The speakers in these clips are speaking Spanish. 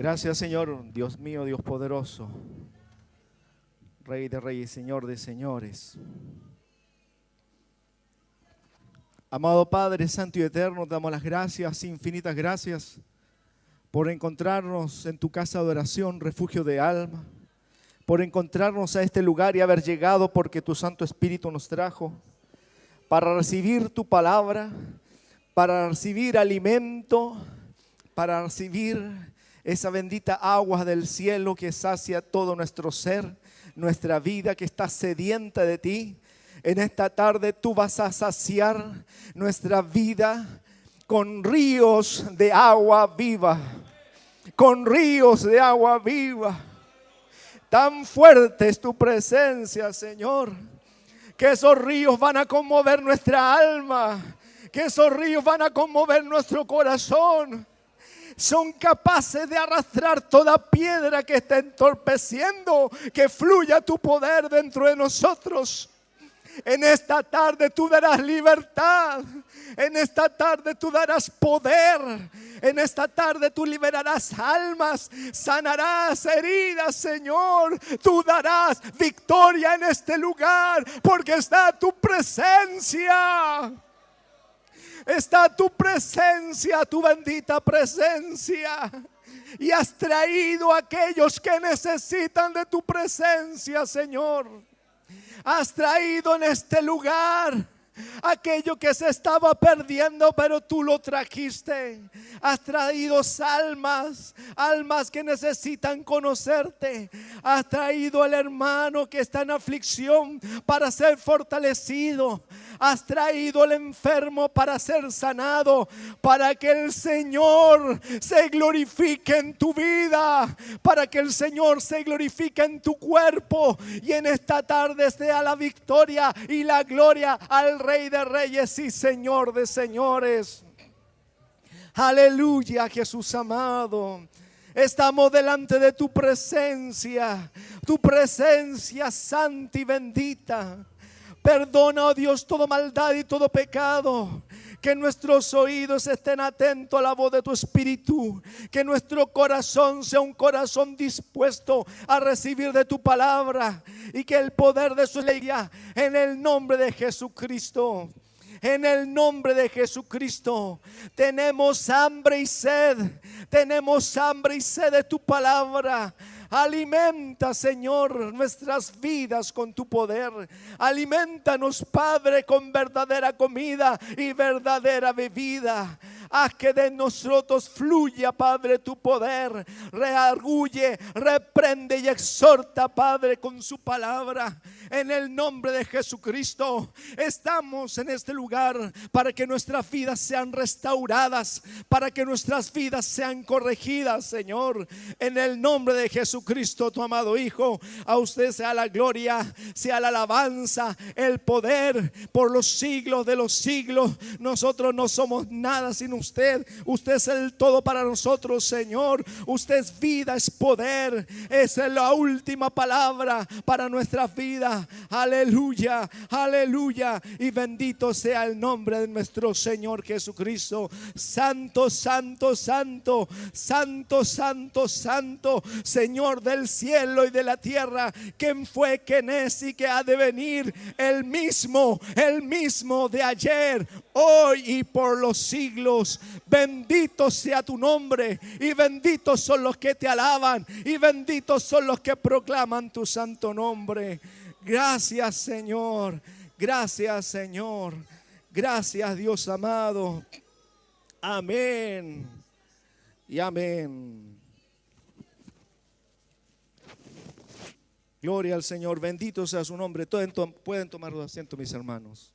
Gracias, Señor, Dios mío, Dios poderoso, Rey de reyes, Señor de señores. Amado Padre Santo y Eterno, te damos las gracias, infinitas gracias, por encontrarnos en tu casa de oración, refugio de alma, por encontrarnos a este lugar y haber llegado porque tu Santo Espíritu nos trajo, para recibir tu palabra, para recibir alimento, para recibir esa bendita agua del cielo que sacia todo nuestro ser, nuestra vida que está sedienta de ti. En esta tarde tú vas a saciar nuestra vida con ríos de agua viva, con ríos de agua viva. Tan fuerte es tu presencia, Señor, que esos ríos van a conmover nuestra alma, que esos ríos van a conmover nuestro corazón. Son capaces de arrastrar toda piedra que está entorpeciendo que fluya tu poder dentro de nosotros. En esta tarde tú darás libertad, en esta tarde tú darás poder, en esta tarde tú liberarás almas, sanarás heridas, Señor. Tú darás victoria en este lugar porque está tu presencia. Está tu presencia, tu bendita presencia. Y has traído a aquellos que necesitan de tu presencia, Señor. Has traído en este lugar aquello que se estaba perdiendo, pero tú lo trajiste. Has traído almas, almas que necesitan conocerte. Has traído al hermano que está en aflicción para ser fortalecido. Has traído al enfermo para ser sanado, para que el Señor se glorifique en tu vida, para que el Señor se glorifique en tu cuerpo. Y en esta tarde sea la victoria y la gloria al Rey de reyes y Señor de señores. Aleluya, Jesús amado. Estamos delante de tu presencia santa y bendita. Perdona, oh Dios, toda maldad y todo pecado. Que nuestros oídos estén atentos a la voz de tu Espíritu. Que nuestro corazón sea un corazón dispuesto a recibir de tu palabra. Y que el poder de su ley, en el nombre de Jesucristo. En el nombre de Jesucristo tenemos hambre y sed. Tenemos hambre y sed de tu palabra. Alimenta, Señor, nuestras vidas con tu poder. Alimentanos, Padre, con verdadera comida y verdadera bebida. Haz que de nosotros fluya, Padre, tu poder. Reargulle, reprende y exhorta, Padre, con su palabra. En el nombre de Jesucristo estamos en este lugar para que nuestras vidas sean restauradas, para que nuestras vidas sean corregidas, Señor. En el nombre de Jesucristo, tu amado Hijo, a usted sea la gloria, sea la alabanza, el poder por los siglos de los siglos. Nosotros no somos nada sin usted. Usted es el todo para nosotros, Señor. Usted es vida, es poder, es la última palabra para nuestras vidas. Aleluya, aleluya. Y bendito sea el nombre de nuestro Señor Jesucristo. Santo, santo, santo, santo, santo, santo, Señor del cielo y de la tierra. ¿Quién fue, quién es y que ha de venir? El mismo de ayer, hoy y por los siglos. Bendito sea tu nombre, y benditos son los que te alaban, y benditos son los que proclaman tu santo nombre. Gracias, Señor. Gracias, Señor. Gracias, Dios amado. Amén y amén. Gloria al Señor. Bendito sea su nombre. Pueden tomar asiento, mis hermanos.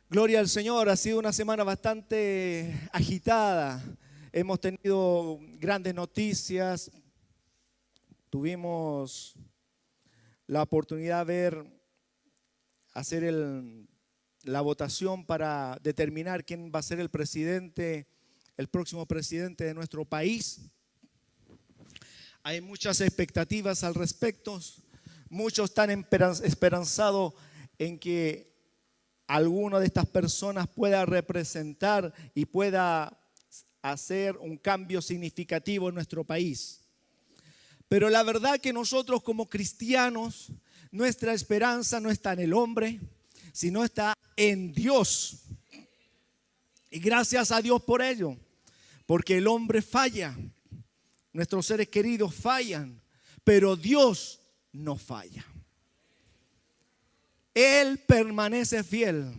Gloria al Señor. Ha sido una semana bastante agitada. Hemos tenido grandes noticias. Tuvimos la oportunidad de hacer la votación para determinar quién va a ser el próximo presidente de nuestro país. Hay muchas expectativas al respecto. Muchos están esperanzados en que alguna de estas personas pueda representar y pueda hacer un cambio significativo en nuestro país. Pero la verdad que nosotros como cristianos, nuestra esperanza no está en el hombre, sino está en Dios. Y gracias a Dios por ello, porque el hombre falla, nuestros seres queridos fallan, pero Dios no falla. Él permanece fiel.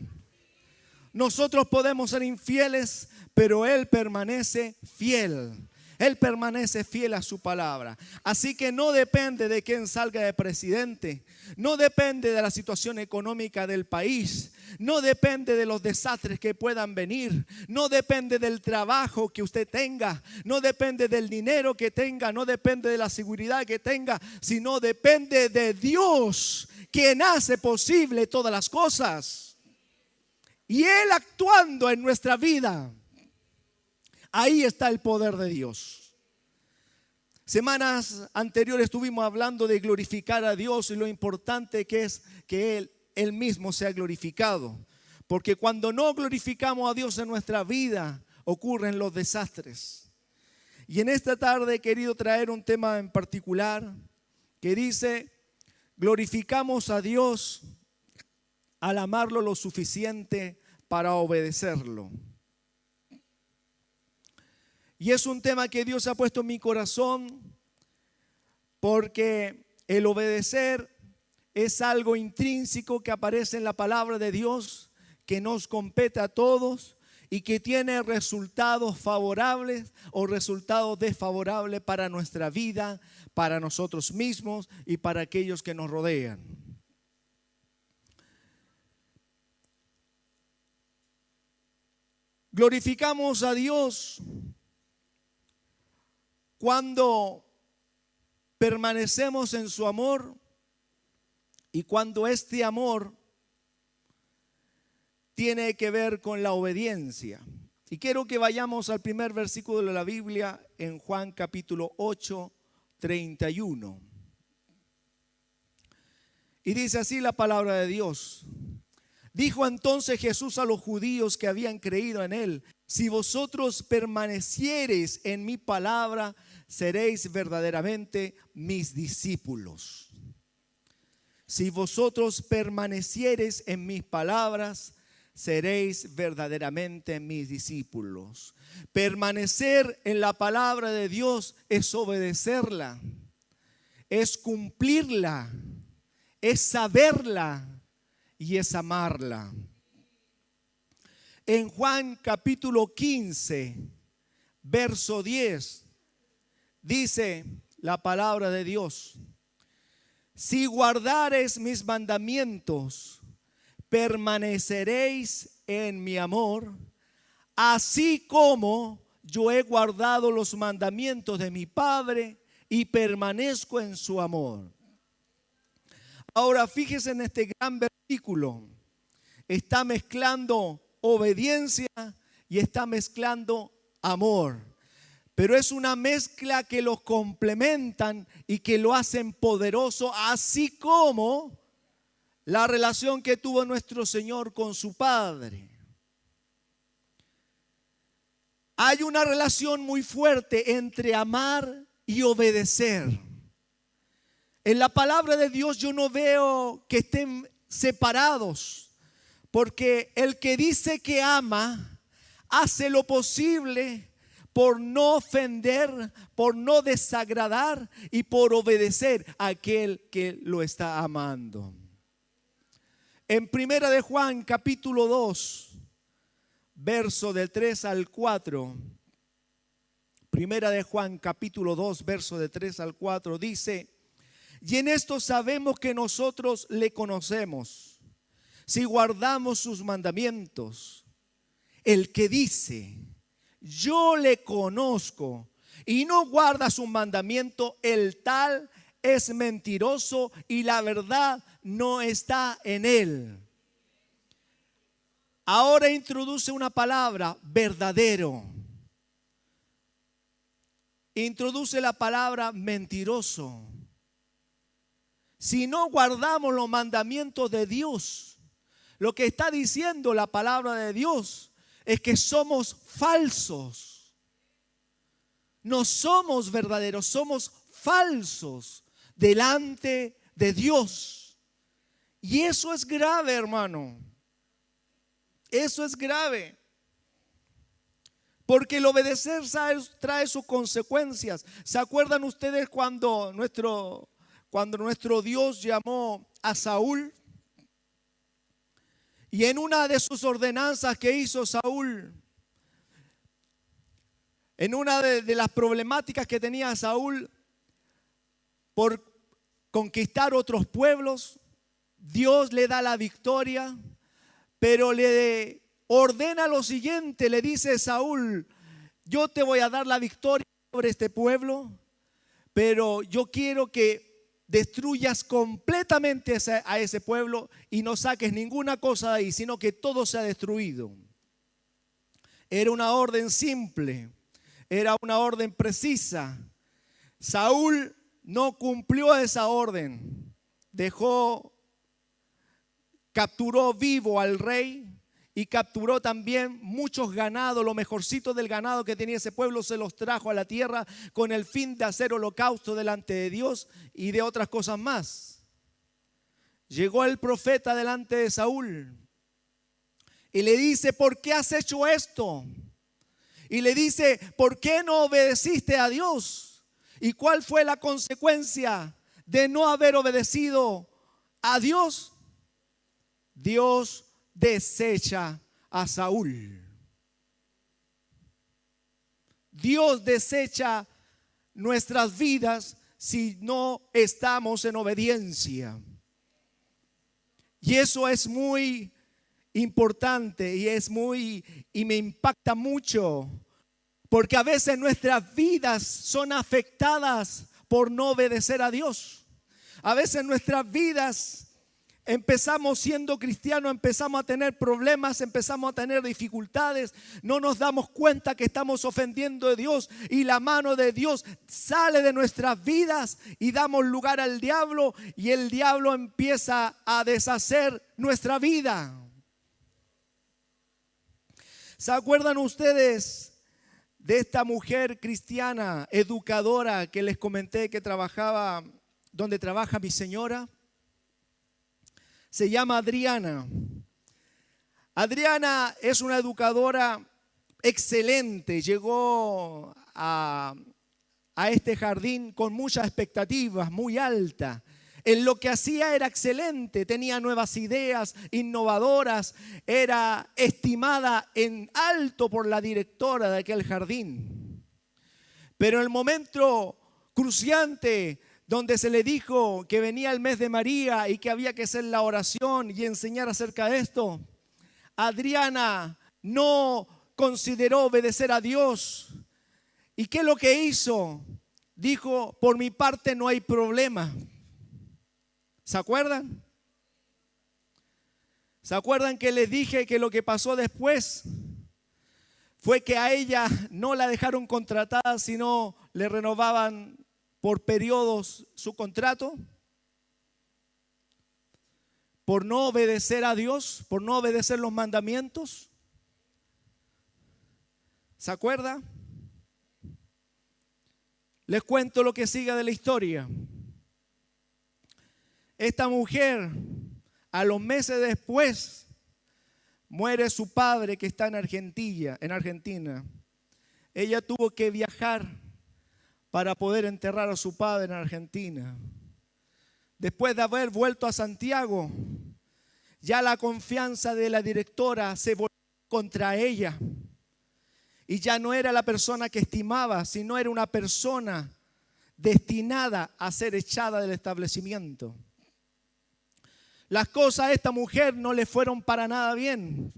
Nosotros podemos ser infieles, pero Él permanece fiel. Él permanece fiel a su palabra. Así que no depende de quién salga de presidente. No depende de la situación económica del país. No depende de los desastres que puedan venir. No depende del trabajo que usted tenga. No depende del dinero que tenga. No depende de la seguridad que tenga. Sino depende de Dios, quien hace posible todas las cosas. Y Él actuando en nuestra vida. Ahí está el poder de Dios. Semanas anteriores estuvimos hablando de glorificar a Dios y lo importante que es que Él mismo sea glorificado. Porque cuando no glorificamos a Dios en nuestra vida, ocurren los desastres. Y en esta tarde he querido traer un tema en particular que dice: glorificamos a Dios al amarlo lo suficiente para obedecerlo. Y es un tema que Dios ha puesto en mi corazón porque el obedecer es algo intrínseco que aparece en la palabra de Dios, que nos compete a todos y que tiene resultados favorables o resultados desfavorables para nuestra vida, para nosotros mismos y para aquellos que nos rodean. Glorificamos a Dios cuando permanecemos en su amor y cuando este amor tiene que ver con la obediencia. Y quiero que vayamos al primer versículo de la Biblia en Juan capítulo 8, 31. Y dice así la palabra de Dios. Dijo entonces Jesús a los judíos que habían creído en Él: si vosotros permaneciereis en mi palabra, seréis verdaderamente mis discípulos. Si vosotros permaneciereis en mis palabras, seréis verdaderamente mis discípulos. Permanecer en la palabra de Dios es obedecerla, es cumplirla, es saberla y es amarla. En Juan capítulo 15, verso 10, dice la palabra de Dios: si guardareis mis mandamientos, permaneceréis en mi amor, así como yo he guardado los mandamientos de mi Padre y permanezco en su amor. Ahora fíjese en este gran versículo. Está mezclando obediencia y está mezclando amor. Pero es una mezcla que los complementan y que lo hacen poderoso, así como la relación que tuvo nuestro Señor con su Padre. Hay una relación muy fuerte entre amar y obedecer. En la palabra de Dios yo no veo que estén separados, porque el que dice que ama hace lo posible por no ofender, por no desagradar y por obedecer a aquel que lo está amando. En Primera de Juan capítulo 2, verso del 3 al 4, Primera de Juan capítulo 2, verso de 3 al 4 dice: y en esto sabemos que nosotros le conocemos, si guardamos sus mandamientos. El que dice: yo le conozco, y no guarda su mandamiento, el tal es mentiroso y la verdad no está en él. Ahora introduce una palabra: verdadero. Introduce la palabra mentiroso. Si no guardamos los mandamientos de Dios, lo que está diciendo la palabra de Dios es que somos falsos. no somos verdaderos, somos falsos delante de Dios. Y eso es grave, hermano. Eso es grave. Porque el obedecer trae sus consecuencias. ¿Se acuerdan ustedes cuando nuestro Dios llamó a Saúl? Y en una de sus ordenanzas que hizo Saúl, en una de las problemáticas que tenía Saúl por conquistar otros pueblos, Dios le da la victoria, pero le ordena lo siguiente, le dice Saúl: yo te voy a dar la victoria sobre este pueblo, pero yo quiero que destruyas completamente a ese pueblo y no saques ninguna cosa de ahí, sino que todo sea destruido. Era una orden simple, era una orden precisa. Saúl no cumplió esa orden, capturó vivo al rey y capturó también muchos ganados, lo mejorcito del ganado que tenía ese pueblo, se los trajo a la tierra con el fin de hacer holocausto delante de Dios y de otras cosas más. Llegó el profeta delante de Saúl y le dice: ¿por qué has hecho esto? Y le dice: ¿por qué no obedeciste a Dios? ¿Y cuál fue la consecuencia de no haber obedecido a Dios? Dios desecha a Saúl. Dios desecha nuestras vidas si no estamos en obediencia. Y eso es muy importante y me impacta mucho, porque a veces nuestras vidas son afectadas por no obedecer a Dios. A veces nuestras vidas, empezamos siendo cristianos, empezamos a tener problemas, empezamos a tener dificultades, no nos damos cuenta que estamos ofendiendo a Dios y la mano de Dios sale de nuestras vidas y damos lugar al diablo y el diablo empieza a deshacer nuestra vida. ¿Se acuerdan ustedes de esta mujer cristiana, educadora que les comenté que trabajaba donde trabaja mi señora? Se llama Adriana. Adriana es una educadora excelente. Llegó a este jardín con muchas expectativas, muy alta. En lo que hacía era excelente, tenía nuevas ideas, innovadoras, era estimada en alto por la directora de aquel jardín. Pero en el momento cruciante, donde se le dijo que venía el mes de María y que había que hacer la oración y enseñar acerca de esto, Adriana no consideró obedecer a Dios. ¿Y qué es lo que hizo? Dijo: por mi parte no hay problema. ¿Se acuerdan? ¿Se acuerdan que les dije que lo que pasó después fue que a ella no la dejaron contratada, sino le renovaban por periodos su contrato? Por no obedecer a Dios, por no obedecer los mandamientos. ¿Se acuerda? Les cuento lo que sigue de la historia. Esta mujer, a los meses después, muere su padre, que está en Argentina. Ella tuvo que viajar para poder enterrar a su padre en Argentina. Después de haber vuelto a Santiago, ya la confianza de la directora se volvió contra ella. Y ya no era la persona que estimaba, sino era una persona destinada a ser echada del establecimiento. Las cosas a esta mujer no le fueron para nada bien.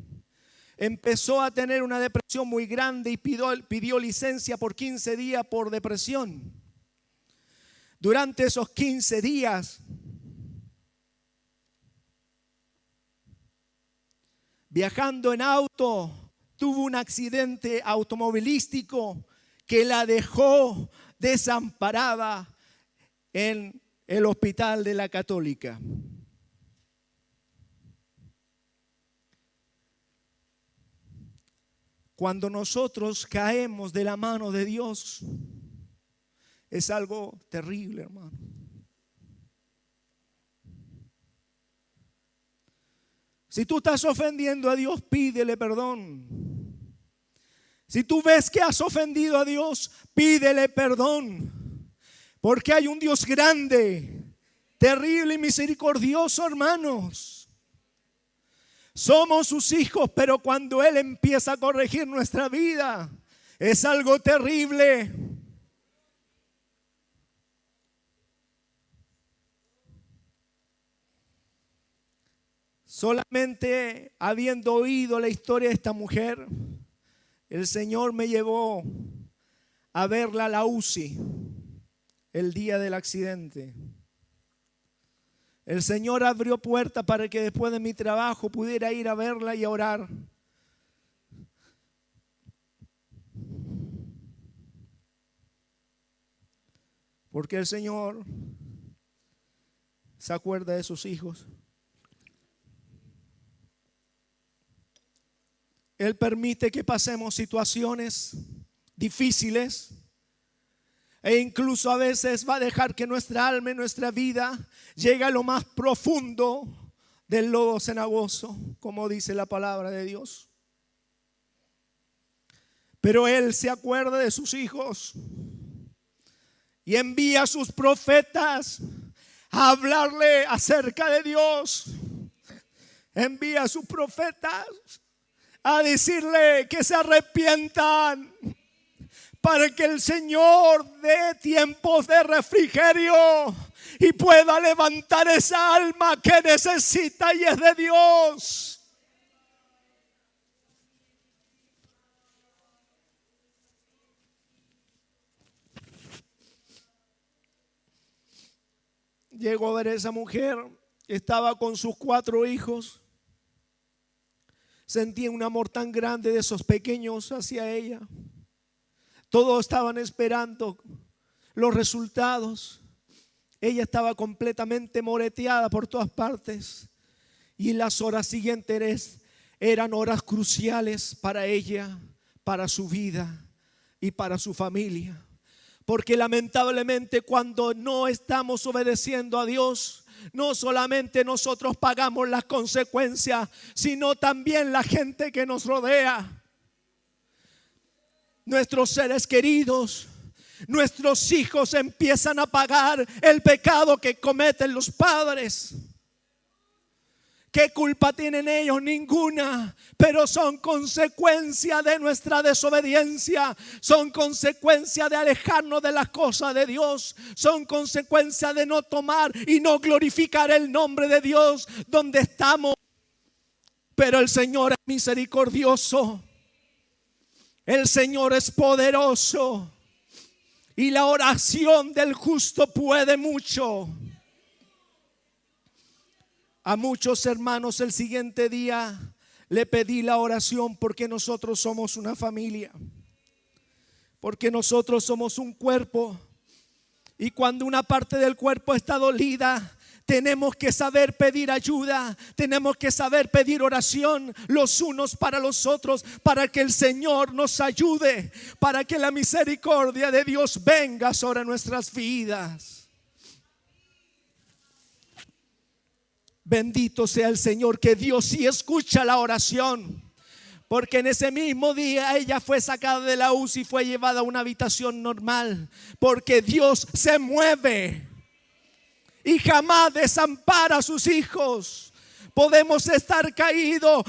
Empezó a tener una depresión muy grande y pidió licencia por 15 días por depresión. Durante esos 15 días, viajando en auto, tuvo un accidente automovilístico que la dejó desamparada en el hospital de la Católica. Cuando nosotros caemos de la mano de Dios, es algo terrible, hermano. Si tú estás ofendiendo a Dios, pídele perdón. Si tú ves que has ofendido a Dios, pídele perdón. Porque hay un Dios grande, terrible y misericordioso, hermanos. Somos sus hijos, pero cuando Él empieza a corregir nuestra vida, es algo terrible. Solamente habiendo oído la historia de esta mujer, el Señor me llevó a verla a la UCI el día del accidente. El Señor abrió puerta para que después de mi trabajo pudiera ir a verla y a orar. Porque el Señor se acuerda de sus hijos. Él permite que pasemos situaciones difíciles e incluso a veces va a dejar que nuestra alma y nuestra vida llegue a lo más profundo del lodo cenagoso, como dice la palabra de Dios. Pero Él se acuerda de sus hijos y envía a sus profetas a hablarle acerca de Dios. Envía a sus profetas a decirle que se arrepientan para que el Señor dé tiempos de refrigerio y pueda levantar esa alma que necesita y es de Dios. Llegó a ver a esa mujer, estaba con sus 4 hijos. Sentía un amor tan grande de esos pequeños hacia ella. Todos estaban esperando los resultados. Ella estaba completamente moreteada por todas partes. Y las horas siguientes eran horas cruciales para ella, para su vida y para su familia. Porque lamentablemente cuando no estamos obedeciendo a Dios, no solamente nosotros pagamos las consecuencias, sino también la gente que nos rodea. Nuestros seres queridos, nuestros hijos empiezan a pagar el pecado que cometen los padres. ¿Qué culpa tienen ellos? Ninguna. Pero son consecuencia de nuestra desobediencia. Son consecuencia de alejarnos de las cosas de Dios. Son consecuencia de no tomar y no glorificar el nombre de Dios donde estamos. Pero el Señor es misericordioso. El Señor es poderoso. Y la oración del justo puede mucho. A muchos hermanos el siguiente día le pedí la oración porque nosotros somos una familia, porque nosotros somos un cuerpo y cuando una parte del cuerpo está dolida tenemos que saber pedir ayuda, tenemos que saber pedir oración los unos para los otros para que el Señor nos ayude, para que la misericordia de Dios venga sobre nuestras vidas. Bendito sea el Señor, que Dios sí escucha la oración. Porque en ese mismo día ella fue sacada de la UCI y fue llevada a una habitación normal. Porque Dios se mueve y jamás desampara a sus hijos. Podemos estar caídos,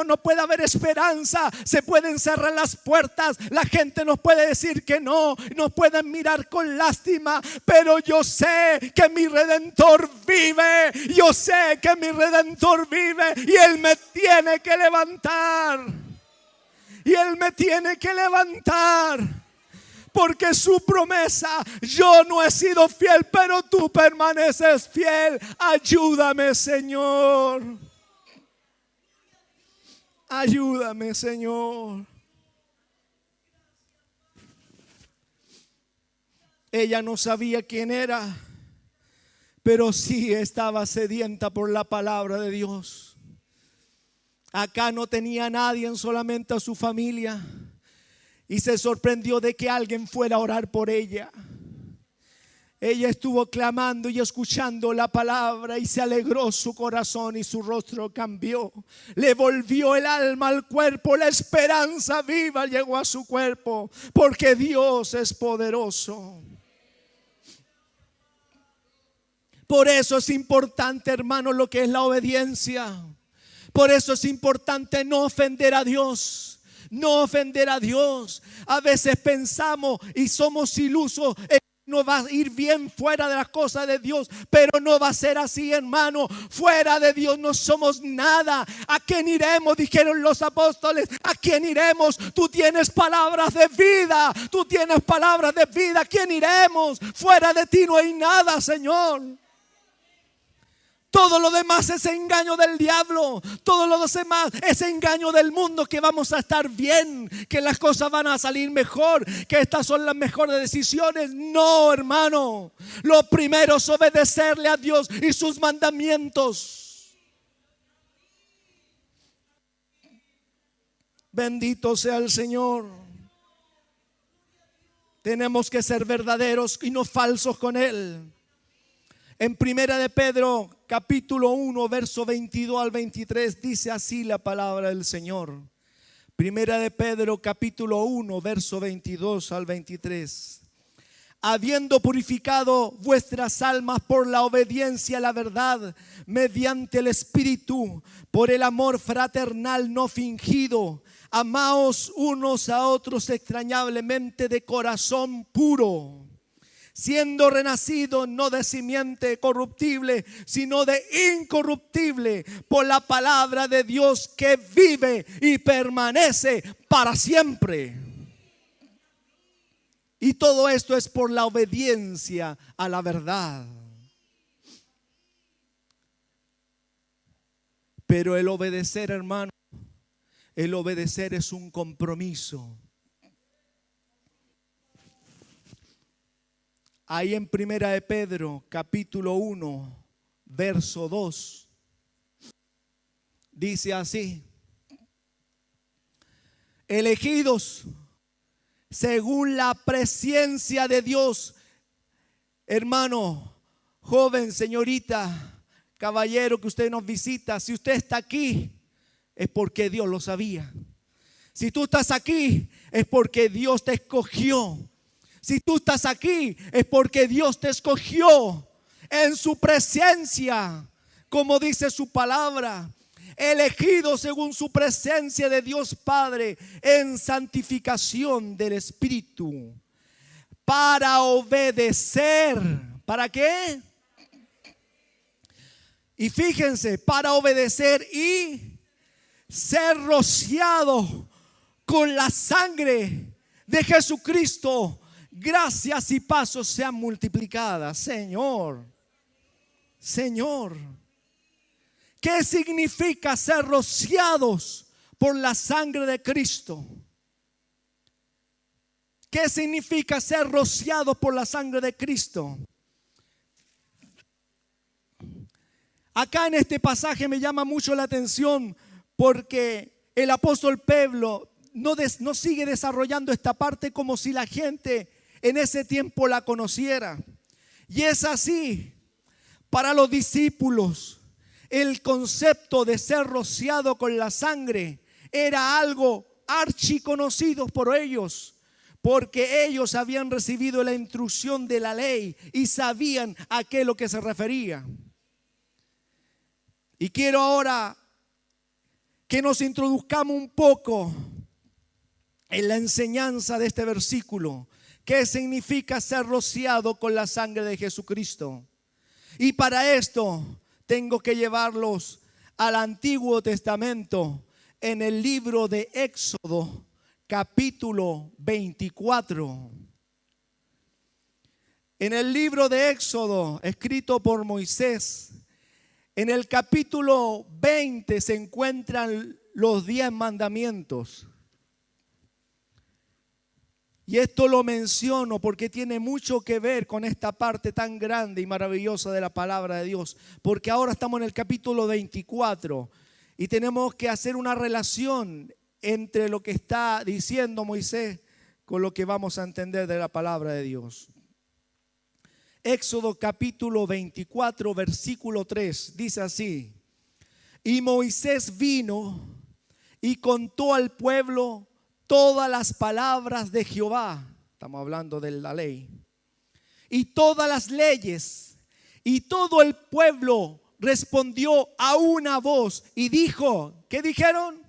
no puede haber esperanza, se pueden cerrar las puertas, la gente nos puede decir que no, nos pueden mirar con lástima, pero yo sé que mi Redentor vive, yo sé que mi Redentor vive y Él me tiene que levantar, y Él me tiene que levantar. Porque su promesa, yo no he sido fiel, pero tú permaneces fiel. Ayúdame, Señor. Ayúdame, Señor. Ella no sabía quién era, pero sí estaba sedienta por la palabra de Dios. Acá no tenía a nadie, solamente a su familia. Y se sorprendió de que alguien fuera a orar por ella. Ella estuvo clamando y escuchando la palabra y se alegró su corazón y su rostro cambió. Le volvió el alma al cuerpo, la esperanza viva llegó a su cuerpo, porque Dios es poderoso. Por eso es importante, hermano, lo que es la obediencia. Por eso es importante no ofender a Dios. No ofender a Dios. A veces pensamos y somos ilusos. No va a ir bien fuera de las cosas de Dios, pero no va a ser así, hermano. Fuera de Dios no somos nada. ¿A quién iremos? Dijeron los apóstoles. ¿A quién iremos? Tú tienes palabras de vida. Tú tienes palabras de vida. ¿A quién iremos? Fuera de ti no hay nada, Señor. Todo lo demás es engaño del diablo. Todo lo demás es engaño del mundo, que vamos a estar bien, que las cosas van a salir mejor, que estas son las mejores decisiones. No, hermano. Lo primero es obedecerle a Dios y sus mandamientos. Bendito sea el Señor. Tenemos que ser verdaderos y no falsos con Él. En Primera de Pedro, capítulo 1, verso 22 al 23, dice así la palabra del Señor. Primera de Pedro, capítulo 1, verso 22 al 23. Habiendo purificado vuestras almas por la obediencia a la verdad, mediante el Espíritu, por el amor fraternal no fingido, amaos unos a otros extrañablemente de corazón puro, siendo renacido no de simiente corruptible, sino de incorruptible, por la palabra de Dios que vive y permanece para siempre. Y todo esto es por la obediencia a la verdad. Pero el obedecer, hermano, el obedecer es un compromiso. Ahí en Primera de Pedro, capítulo 1, verso 2, dice así: elegidos según la presencia de Dios. Hermano, joven, señorita, caballero que usted nos visita, si usted está aquí, es porque Dios lo sabía. Si tú estás aquí, es porque Dios te escogió. Si tú estás aquí, es porque Dios te escogió en su presencia, como dice su palabra. Elegido según su presencia de Dios Padre, en santificación del Espíritu, para obedecer. ¿Para qué? Y fíjense, para obedecer y ser rociado con la sangre de Jesucristo. Gracias y pasos sean multiplicadas. Señor, Señor, ¿qué significa ser rociados por la sangre de Cristo? ¿Qué significa ser rociados por la sangre de Cristo? Acá en este pasaje me llama mucho la atención, porque el apóstol Pablo no sigue desarrollando esta parte como si la gente en ese tiempo la conociera. Y es así. Para los discípulos, el concepto de ser rociado con la sangre era algo archiconocido por ellos, porque ellos habían recibido la instrucción de la ley y sabían a qué es lo que se refería. Y quiero ahora que nos introduzcamos un poco en la enseñanza de este versículo. ¿Qué significa ser rociado con la sangre de Jesucristo? Y para esto tengo que llevarlos al Antiguo Testamento, en el libro de Éxodo, capítulo 24. En el libro de Éxodo, escrito por Moisés, en el capítulo 20 se encuentran los 10 mandamientos. Y esto lo menciono porque tiene mucho que ver con esta parte tan grande y maravillosa de la palabra de Dios. Porque ahora estamos en el capítulo 24 y tenemos que hacer una relación entre lo que está diciendo Moisés con lo que vamos a entender de la palabra de Dios. Éxodo capítulo 24, versículo 3, dice así: y Moisés vino y contó al pueblo todas las palabras de Jehová. Estamos hablando de la ley. Y todas las leyes. Y todo el pueblo respondió a una voz y dijo, ¿qué dijeron?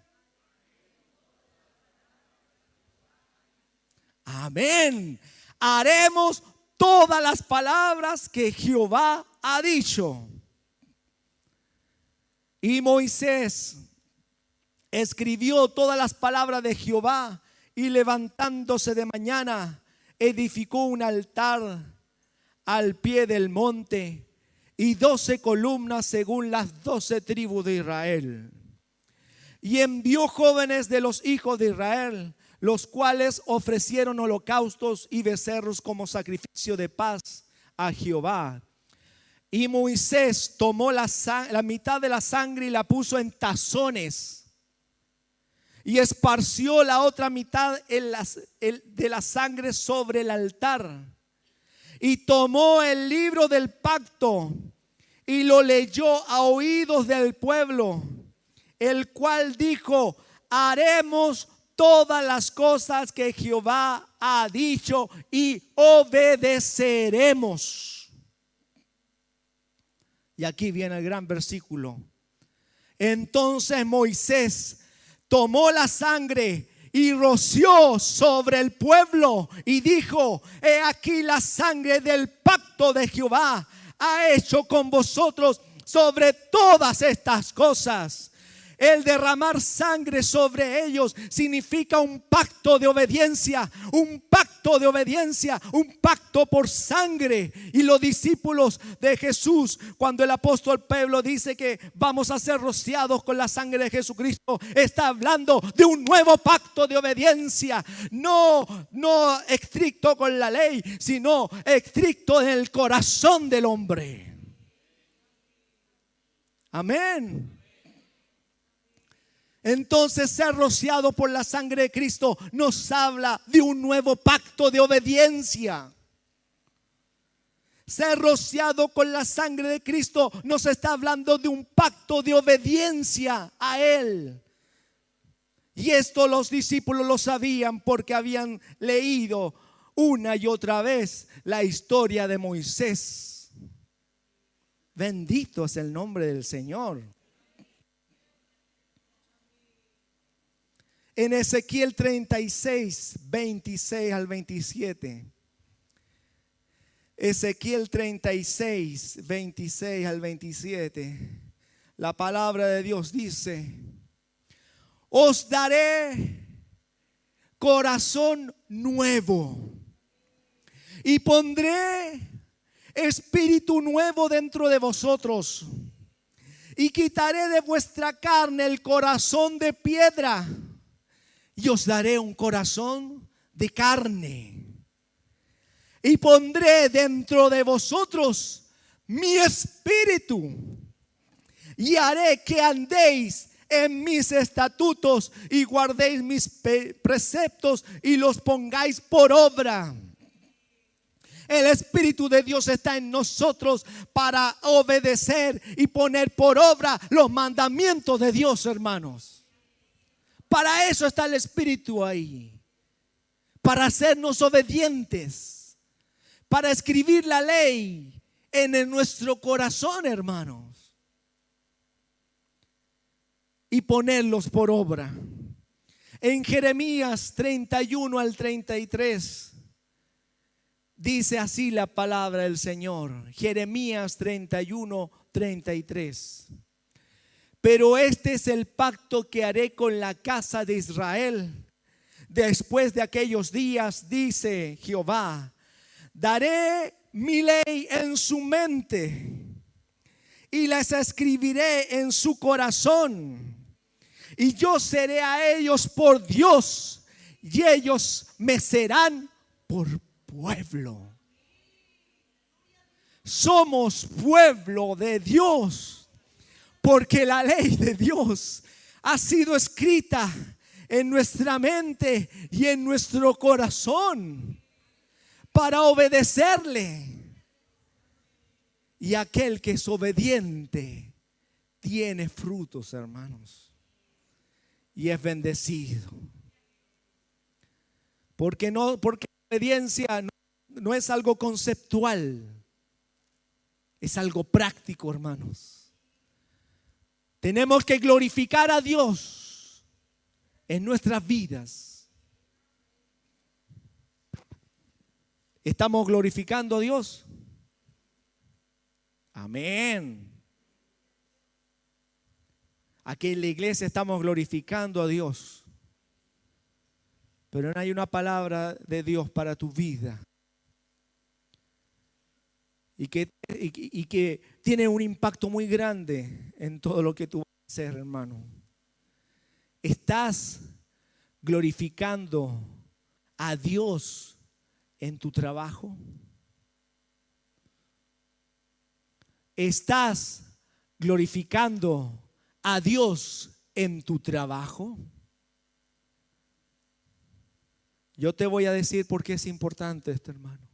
Amén. Haremos todas las palabras que Jehová ha dicho. Y Moisés escribió todas las palabras de Jehová y levantándose de mañana edificó un altar al pie del monte y 12 columnas según las 12 tribus de Israel. Y envió jóvenes de los hijos de Israel, los cuales ofrecieron holocaustos y becerros como sacrificio de paz a Jehová. Y Moisés tomó la mitad de la sangre y la puso en tazones y esparció la otra mitad de la sangre sobre el altar. Y tomó el libro del pacto y lo leyó a oídos del pueblo, el cual dijo, haremos todas las cosas que Jehová ha dicho y obedeceremos. Y aquí viene el gran versículo. Entonces Moisés tomó la sangre y roció sobre el pueblo y dijo, he aquí la sangre del pacto de Jehová ha hecho con vosotros sobre todas estas cosas. El derramar sangre sobre ellos significa un pacto de obediencia, un pacto de obediencia, un pacto por sangre. Y los discípulos de Jesús, cuando el apóstol Pablo dice que vamos a ser rociados con la sangre de Jesucristo, está hablando de un nuevo pacto de obediencia, no estricto con la ley, sino estricto en el corazón del hombre. Amén. Entonces ser rociado por la sangre de Cristo nos habla de un nuevo pacto de obediencia. Ser rociado con la sangre de Cristo nos está hablando de un pacto de obediencia a Él. Y esto los discípulos lo sabían porque habían leído una y otra vez la historia de Moisés. Bendito es el nombre del Señor. En Ezequiel 36, 26 al 27. Ezequiel 36, 26 al 27. La palabra de Dios dice: os daré corazón nuevo y pondré espíritu nuevo dentro de vosotros y quitaré de vuestra carne el corazón de piedra y os daré un corazón de carne y pondré dentro de vosotros mi espíritu y haré que andéis en mis estatutos y guardéis mis preceptos y los pongáis por obra. El Espíritu de Dios está en nosotros para obedecer y poner por obra los mandamientos de Dios, hermanos. Para eso está el Espíritu ahí, para hacernos obedientes, para escribir la ley en nuestro corazón, hermanos, y ponerlos por obra. En Jeremías 31 al 33 dice así la palabra del Señor. Jeremías 31, 33. Pero este es el pacto que haré con la casa de Israel. Después de aquellos días, dice Jehová, daré mi ley en su mente y las escribiré en su corazón. Y yo seré a ellos por Dios y ellos me serán por pueblo. Somos pueblo de Dios. Porque la ley de Dios ha sido escrita en nuestra mente y en nuestro corazón para obedecerle. Y aquel que es obediente tiene frutos, hermanos. Y es bendecido. Porque la obediencia no es algo conceptual. Es algo práctico, hermanos. Tenemos que glorificar a Dios en nuestras vidas. ¿Estamos glorificando a Dios? Amén. Aquí en la iglesia estamos glorificando a Dios. Pero no hay una palabra de Dios para tu vida. Y que tiene un impacto muy grande en todo lo que tú vas a hacer, hermano. ¿Estás glorificando a Dios en tu trabajo? ¿Estás glorificando a Dios en tu trabajo? Yo te voy a decir por qué es importante esto, hermano.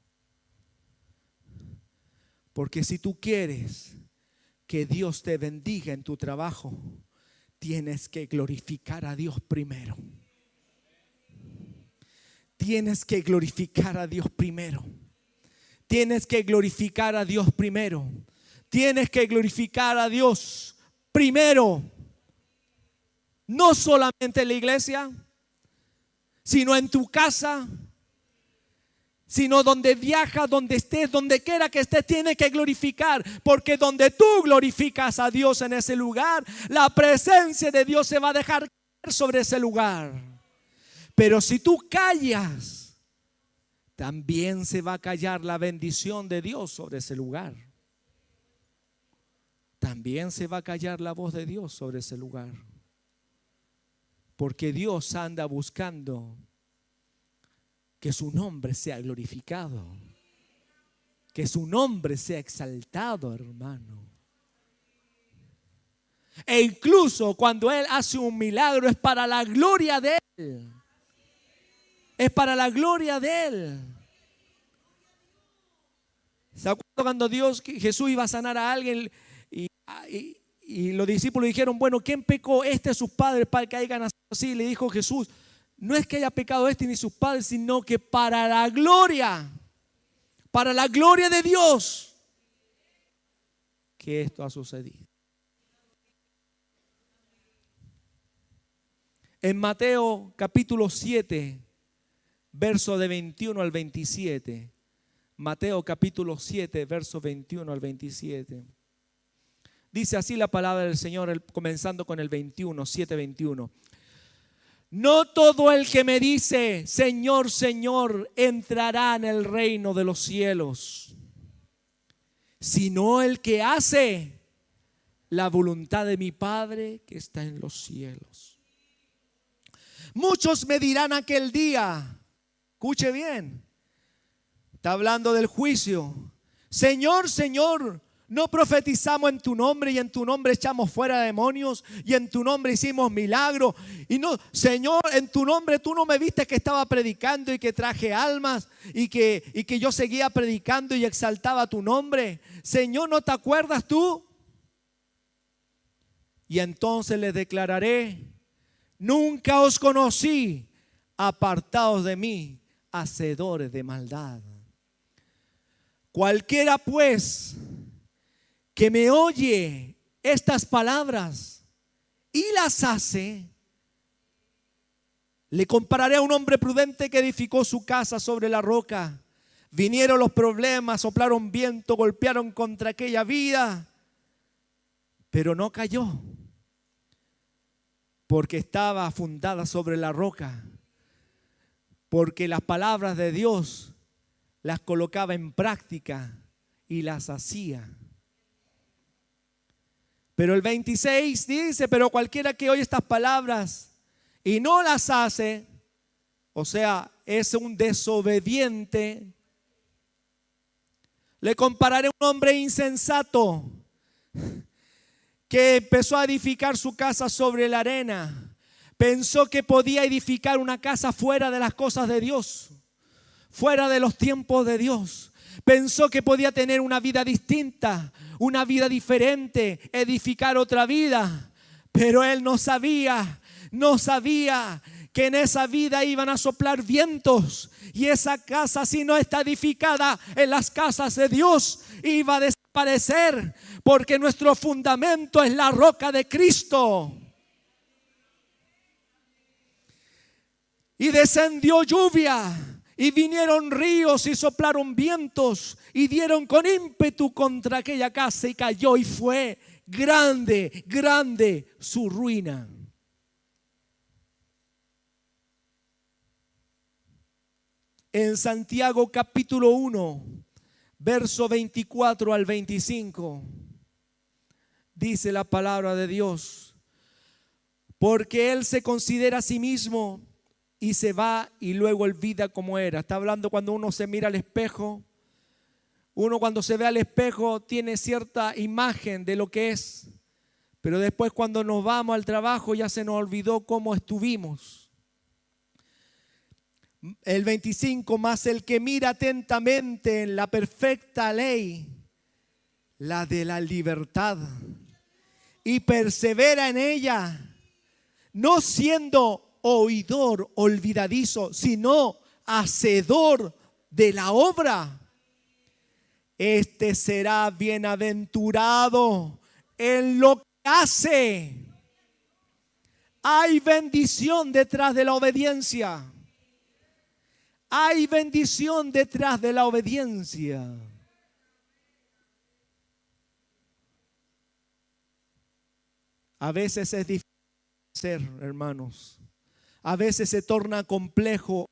Porque si tú quieres que Dios te bendiga en tu trabajo, tienes que glorificar a Dios primero. Tienes que glorificar a Dios primero. Tienes que glorificar a Dios primero. Tienes que glorificar a Dios primero. No solamente en la iglesia, sino en tu casa, sino donde viajas, donde estés, donde quiera que estés, tienes que glorificar. Porque donde tú glorificas a Dios en ese lugar, la presencia de Dios se va a dejar caer sobre ese lugar. Pero si tú callas, también se va a callar la bendición de Dios sobre ese lugar. También se va a callar la voz de Dios sobre ese lugar. Porque Dios anda buscando que su nombre sea glorificado, que su nombre sea exaltado, hermano. E incluso cuando Él hace un milagro es para la gloria de Él. Es para la gloria de Él. ¿Se acuerdan cuando Jesús iba a sanar a alguien y los discípulos dijeron, bueno, ¿quién pecó? Sus padres para que hayan nacido así? Le dijo Jesús, no es que haya pecado ni sus padres, sino que para la gloria de Dios, que esto ha sucedido. En Mateo capítulo 7, verso de 21 al 27. Mateo capítulo 7, verso 21 al 27. Dice así la palabra del Señor, comenzando con el 21, 7:21. No todo el que me dice, Señor, Señor, entrará en el reino de los cielos, sino el que hace la voluntad de mi Padre que está en los cielos. Muchos me dirán aquel día, escuche bien, está hablando del juicio. Señor, Señor, ¿no profetizamos en tu nombre y en tu nombre echamos fuera demonios y en tu nombre hicimos milagros? Y no, Señor, en tu nombre tú no me viste que estaba predicando y que traje almas y que yo seguía predicando y exaltaba tu nombre. Señor, ¿no te acuerdas tú? Y entonces les declararé, nunca os conocí, apartados de mí, hacedores de maldad. Cualquiera pues que me oye estas palabras y las hace, le compararé a un hombre prudente que edificó su casa sobre la roca. Vinieron los problemas, soplaron viento, golpearon contra aquella vida, pero no cayó, porque estaba fundada sobre la roca, porque las palabras de Dios las colocaba en práctica y las hacía. Pero el 26 dice, pero cualquiera que oye estas palabras y no las hace, o sea, es un desobediente, le compararé a un hombre insensato que empezó a edificar su casa sobre la arena. Pensó que podía edificar una casa fuera de las cosas de Dios, fuera de los tiempos de Dios. Pensó que podía tener una vida distinta, una vida diferente, edificar otra vida. Pero él no sabía que en esa vida iban a soplar vientos. Y esa casa, si no está edificada en las casas de Dios, iba a desaparecer. Porque nuestro fundamento es la roca de Cristo. Y descendió lluvia. Y vinieron ríos y soplaron vientos y dieron con ímpetu contra aquella casa y cayó y fue grande, grande su ruina. En Santiago capítulo 1, verso 24 al 25, dice la palabra de Dios: porque él se considera a sí mismo y se va y luego olvida cómo era. Está hablando cuando uno se mira al espejo. Uno cuando se ve al espejo tiene cierta imagen de lo que es. Pero después cuando nos vamos al trabajo ya se nos olvidó cómo estuvimos. El 25, más el que mira atentamente en la perfecta ley, la de la libertad, y persevera en ella, no siendo oidor olvidadizo, sino hacedor de la obra, este será bienaventurado en lo que hace. Hay bendición detrás de la obediencia. Hay bendición detrás de la obediencia. A veces es difícil ser, hermanos. A veces se torna complejo.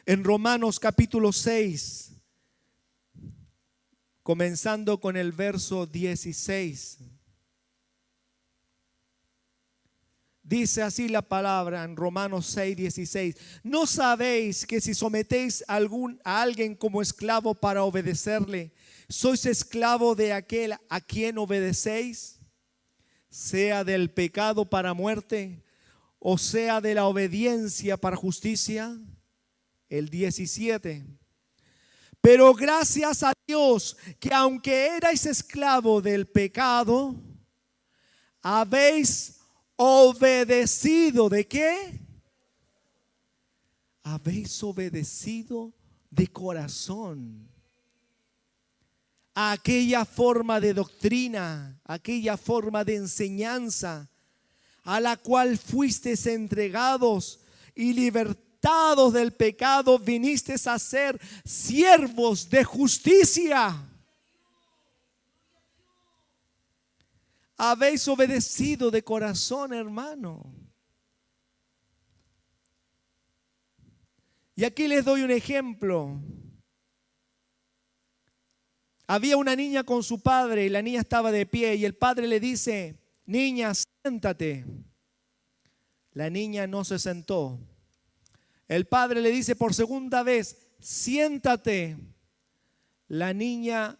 En Romanos capítulo 6, comenzando con el verso 16, dice así la palabra en Romanos 6, 16: ¿no sabéis que si sometéis a alguien como esclavo para obedecerle, sois esclavo de aquel a quien obedecéis? Sea del pecado para muerte, o sea de la obediencia para justicia. El 17: pero gracias a Dios que aunque erais esclavo del pecado, habéis obedecido. ¿De qué? Habéis obedecido de corazón a aquella forma de doctrina, aquella forma de enseñanza a la cual fuisteis entregados, y libertados del pecado vinisteis a ser siervos de justicia. Habéis obedecido de corazón, hermano. Y aquí les doy un ejemplo. Había una niña con su padre y la niña estaba de pie y el padre le dice: niña, siéntate. La niña no se sentó. El padre le dice por segunda vez: siéntate. La niña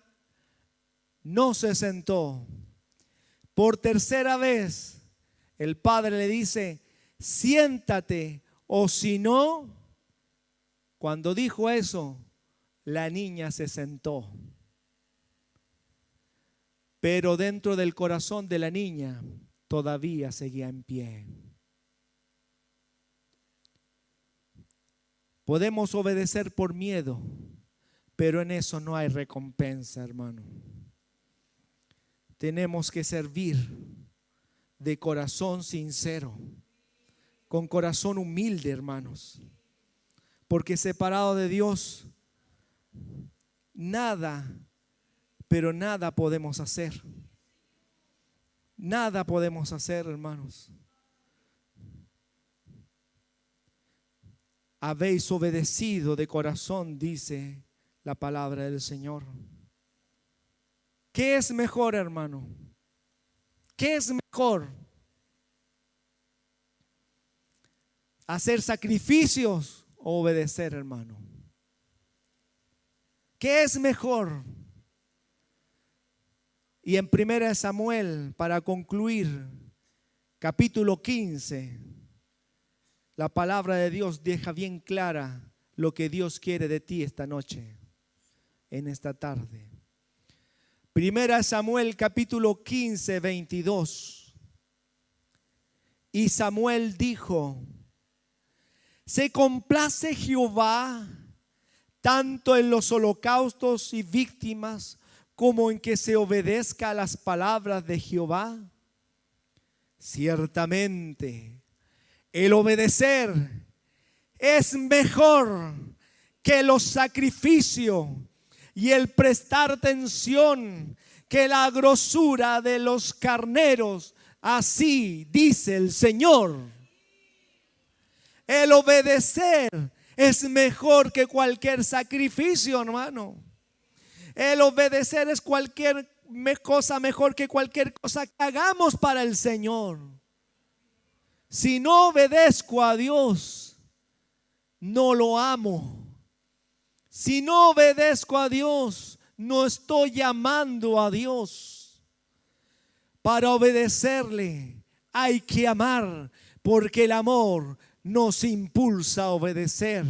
no se sentó. Por tercera vez, el padre le dice: siéntate, o si no. Cuando dijo eso, la niña se sentó. Pero dentro del corazón de la niña todavía seguía en pie. Podemos obedecer por miedo, pero en eso no hay recompensa, hermano. Tenemos que servir de corazón sincero, con corazón humilde, hermanos. Porque separado de Dios, nada, pero nada podemos hacer. Nada podemos hacer, hermanos. Habéis obedecido de corazón, dice la palabra del Señor. ¿Qué es mejor, hermano? ¿Qué es mejor? ¿Hacer sacrificios o obedecer, hermano? ¿Qué es mejor? Y en 1 Samuel, para concluir, capítulo 15, la palabra de Dios deja bien clara lo que Dios quiere de ti esta noche, en esta tarde. Primera Samuel capítulo 15, 22. Y Samuel dijo: se complace Jehová tanto en los holocaustos y víctimas como en que se obedezca a las palabras de Jehová. Ciertamente, el obedecer es mejor que los sacrificios y el prestar atención que la grosura de los carneros. Así dice el Señor. El obedecer es mejor que cualquier sacrificio, hermano. El obedecer es cualquier cosa mejor que cualquier cosa que hagamos para el Señor. Si no obedezco a Dios, no lo amo. Si no obedezco a Dios, no estoy llamando a Dios. Para obedecerle hay que amar, porque el amor nos impulsa a obedecer,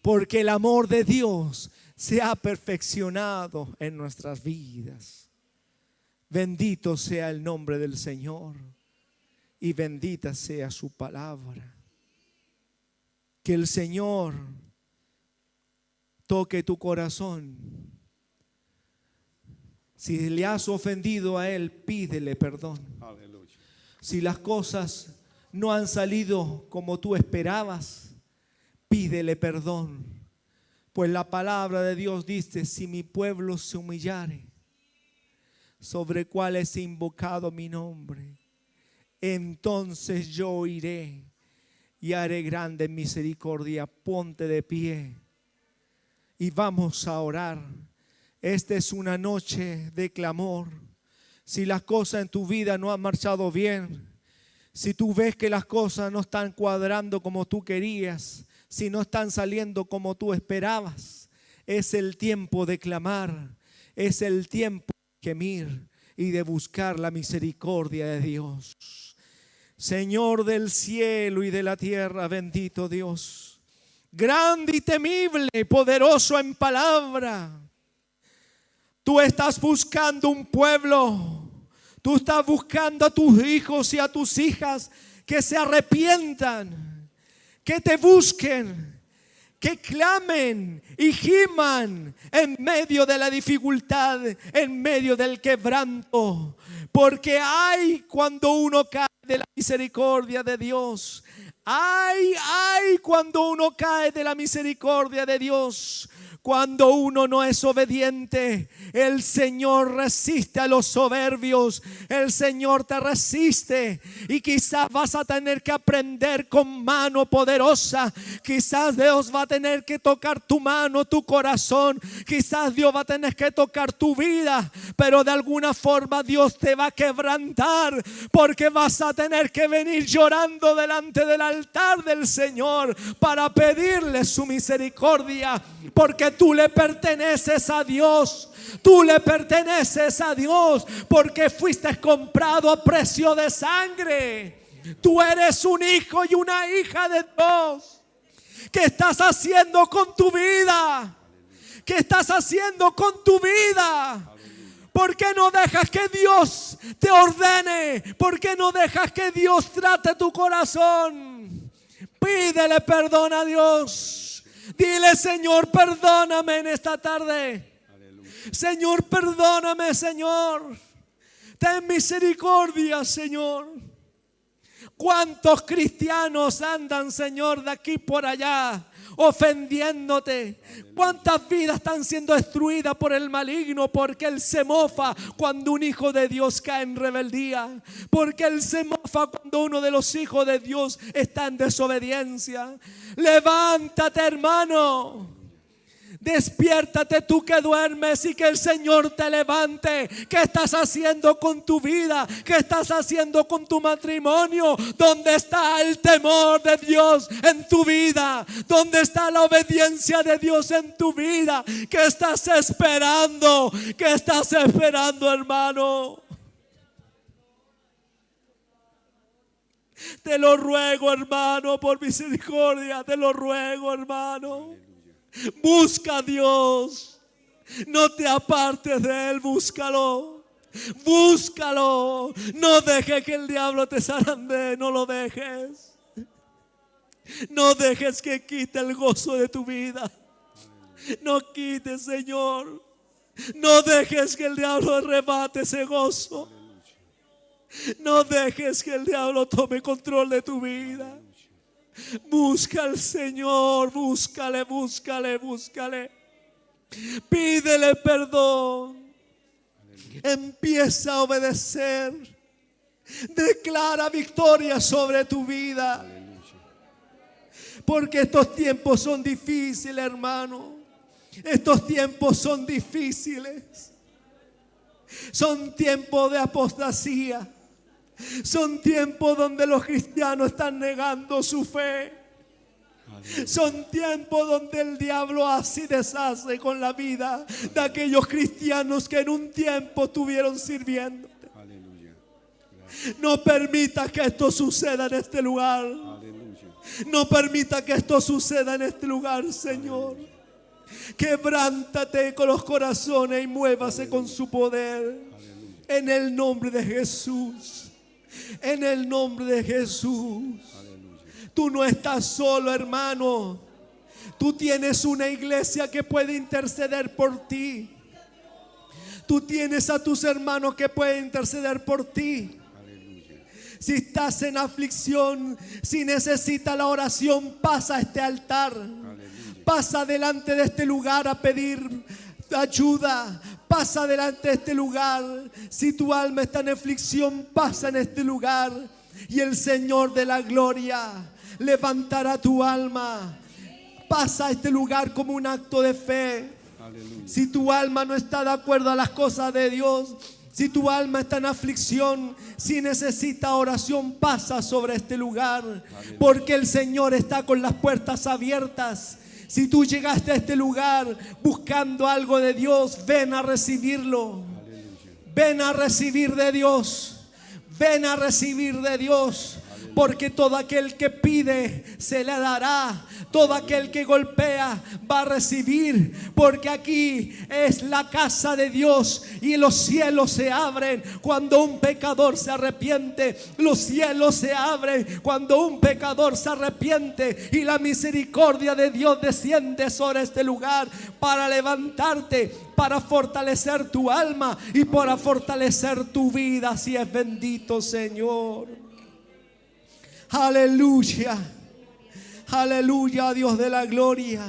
porque el amor de Dios se ha perfeccionado en nuestras vidas. Bendito sea el nombre del Señor y bendita sea su palabra. Que el Señor toque tu corazón. Si le has ofendido a Él, pídele perdón. Aleluya. Si las cosas no han salido como tú esperabas, pídele perdón. Pues la palabra de Dios dice: si mi pueblo se humillare, sobre cuales he invocado mi nombre, entonces yo iré y haré grande misericordia. Ponte de pie y vamos a orar. Esta es una noche de clamor. Si las cosas en tu vida no han marchado bien, si tú ves que las cosas no están cuadrando como tú querías, si no están saliendo como tú esperabas, es el tiempo de clamar, es el tiempo de gemir y de buscar la misericordia de Dios. Señor del cielo y de la tierra, bendito Dios, grande y temible, poderoso en palabra. Tú estás buscando un pueblo. Tú estás buscando a tus hijos y a tus hijas que se arrepientan, que te busquen, que clamen y giman en medio de la dificultad, en medio del quebranto. Porque hay cuando uno cae de la misericordia de Dios. Ay, cuando uno cae de la misericordia de Dios. Cuando uno no es obediente, el Señor resiste a los soberbios. El Señor te resiste y quizás vas a tener que aprender con mano poderosa. Quizás Dios va a tener que tocar tu mano, tu corazón. Quizás Dios va a tener que tocar tu vida, pero de alguna forma Dios te va a quebrantar, porque vas a tener que venir llorando delante del altar del Señor para pedirle su misericordia, porque tú le perteneces a Dios. Tú le perteneces a Dios porque fuiste comprado a precio de sangre. Tú eres un hijo y una hija de Dios. ¿Qué estás haciendo con tu vida? ¿Qué estás haciendo con tu vida? ¿Por qué no dejas que Dios te ordene? ¿Por qué no dejas que Dios trate tu corazón? Pídele perdón a Dios. Dile: Señor, perdóname en esta tarde. Aleluya. Señor, perdóname, Señor. Ten misericordia, Señor. ¿Cuántos cristianos andan, Señor, de aquí por allá ofendiéndote? ¿Cuántas vidas están siendo destruidas por el maligno? Porque Él se mofa cuando un hijo de Dios cae en rebeldía. Porque Él se mofa cuando uno de los hijos de Dios está en desobediencia. Levántate, hermano. Despiértate tú que duermes y que el Señor te levante. ¿Qué estás haciendo con tu vida? ¿Qué estás haciendo con tu matrimonio? ¿Dónde está el temor de Dios en tu vida? ¿Dónde está la obediencia de Dios en tu vida? ¿Qué estás esperando? ¿Qué estás esperando, hermano? Te lo ruego, hermano, por misericordia. Te lo ruego, hermano. Busca a Dios. No te apartes de Él, búscalo. Búscalo. No dejes que el diablo te zarandee, no lo dejes. No dejes que quite el gozo de tu vida. No quites, Señor. No dejes que el diablo arrebate ese gozo. No dejes que el diablo tome control de tu vida. Busca al Señor, búscale, búscale, búscale. Pídele perdón. Empieza a obedecer. Declara victoria sobre tu vida. Porque estos tiempos son difíciles, hermano. Estos tiempos son difíciles. Son tiempos de apostasía. Son tiempos donde los cristianos están negando su fe. Son tiempos donde el diablo así deshace con la vida de aquellos cristianos que en un tiempo estuvieron sirviendo. No permita que esto suceda en este lugar. No permita que esto suceda en este lugar, Señor. Quebrántate con los corazones y muévase con su poder. En el nombre de Jesús. En el nombre de Jesús. Tú no estás solo, hermano. Tú tienes una iglesia que puede interceder por ti. Tú tienes a tus hermanos que pueden interceder por ti. Si estás en aflicción, si necesitas la oración, pasa a este altar. Pasa delante de este lugar a pedir ayuda. Pasa delante de este lugar. Si tu alma está en aflicción, pasa en este lugar. Y el Señor de la gloria levantará tu alma. Pasa a este lugar como un acto de fe. Si tu alma no está de acuerdo a las cosas de Dios, si tu alma está en aflicción, si necesita oración, pasa sobre este lugar. Porque el Señor está con las puertas abiertas. Si tú llegaste a este lugar buscando algo de Dios, ven a recibirlo. Ven a recibir de Dios. Ven a recibir de Dios. Porque todo aquel que pide se le dará. Todo aquel que golpea va a recibir. Porque aquí es la casa de Dios y los cielos se abren cuando un pecador se arrepiente. Los cielos se abren cuando un pecador se arrepiente. Y la misericordia de Dios desciende sobre este lugar para levantarte, para fortalecer tu alma y para fortalecer tu vida. Si es bendito, Señor. Aleluya. Aleluya, Dios de la gloria.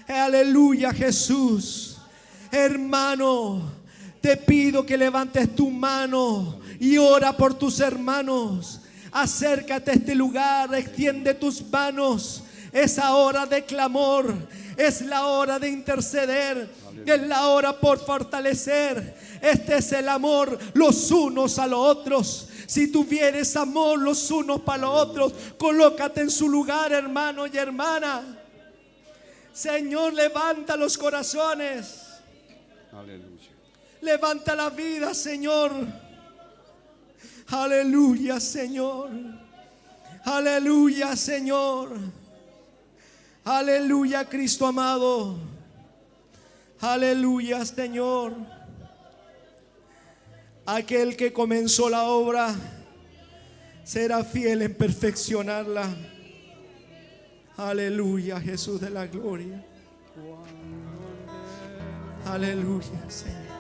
Aleluya, Jesús. Hermano, te pido que levantes tu mano y ora por tus hermanos. Acércate a este lugar, extiende tus manos. Es la hora de clamor, es la hora de interceder, es la hora por fortalecer. Este es el amor los unos a los otros. Si tuvieres amor los unos para los otros, colócate en su lugar, hermano y hermana. Señor, levanta los corazones. Aleluya. Levanta la vida, Señor. Aleluya, Señor. Aleluya, Señor. Aleluya, Cristo amado. Aleluya, Señor. Aquel que comenzó la obra será fiel en perfeccionarla. Aleluya, Jesús de la gloria. Aleluya, Señor.